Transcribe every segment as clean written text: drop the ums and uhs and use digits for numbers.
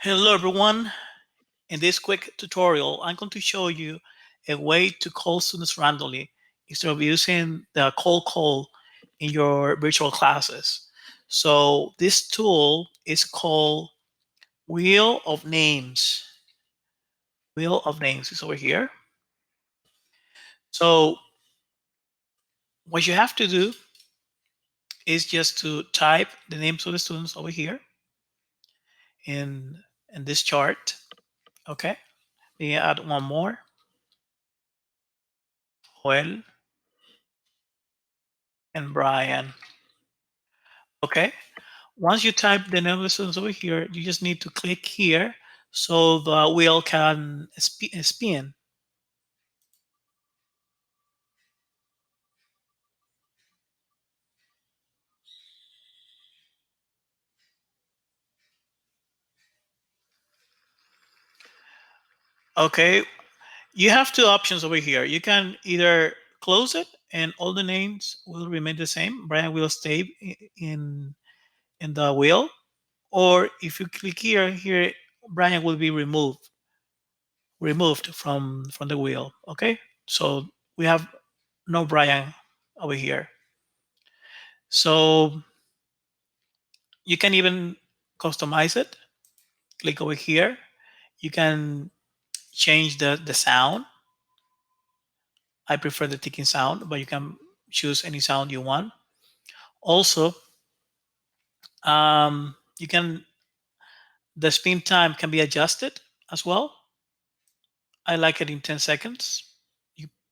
Hello everyone. In this quick tutorial, I'm going to show you a way to call students randomly instead of using the cold call in your virtual classes. So this tool is called Wheel of Names. Wheel of Names is over here. So what you have to do is just to type the names of the students over here in, in this chart. Okay. Let me add one more. Joel and Brian. Okay. Once you type the name of the students over here, you just need to click here so the wheel can spin. Okay, you have two options over here. You can either close it and all the names will remain the same. Brian will stay in the wheel, or if you click here Brian will be removed from the wheel. Okay, so we have no Brian over here. So you can even customize it. Click over here. You can change the sound. I prefer the ticking sound, but you can choose any sound you want. Also, you can the spin time can be adjusted as well. I like it in 10 seconds.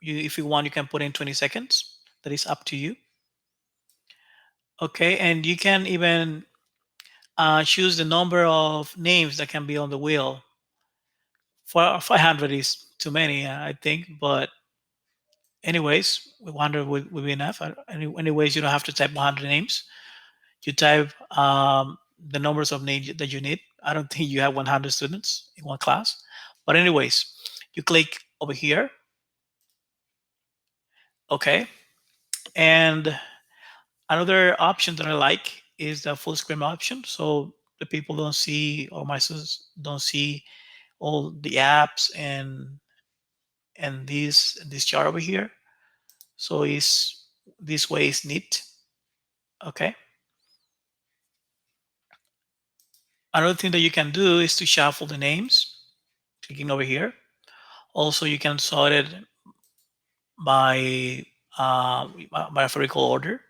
If you want, you can put in 20 seconds. That is up to you. Okay, and you can even choose the number of names that can be on the wheel. For 500 is too many, I think, but anyways, 100 would be enough. Anyways, you don't have to type 100 names. You type the numbers of names that you need. I don't think you have 100 students in one class. But anyways, you click over here. Okay. And another option that I like is the full screen option. So the people don't see, or my students don't see all the apps and this chart over here. So is this way is neat. Okay. Another thing that you can do is to shuffle the names, clicking over here. Also, you can sort it by by alphabetical order.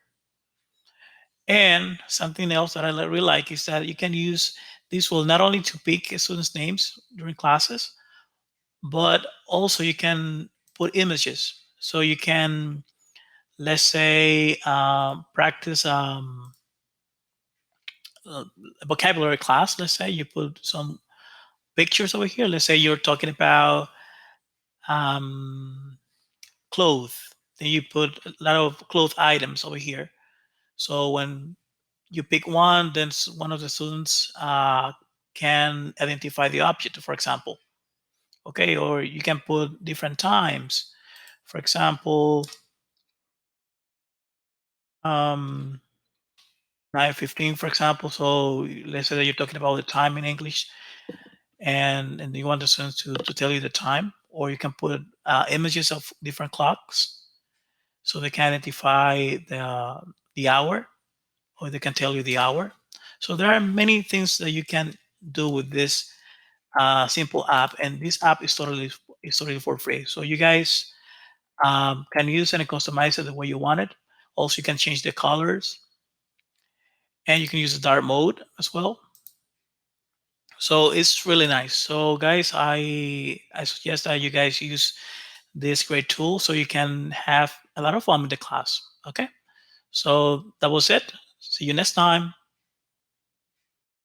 And something else that I really like is that you can use this tool not only to pick students' names during classes, but also you can put images. So you can, let's say, practice a vocabulary class. Let's say you put some pictures over here. Let's say you're talking about um, clothes. Then you put a lot of cloth items over here. So when you pick one, then one of the students can identify the object, for example. Okay, or you can put different times. For example, 9:15, for example. So let's say that you're talking about the time in English, and you want the students to tell you the time, or you can put images of different clocks, so they can identify the hour, or they can tell you the hour. So there are many things that you can do with this simple app, and this app is totally for free. So you guys can use and customize it the way you want it. Also, you can change the colors, and you can use the dark mode as well. So it's really nice. So guys, I suggest that you guys use this great tool so you can have a lot of fun with the class. Okay. So that was it. See you next time.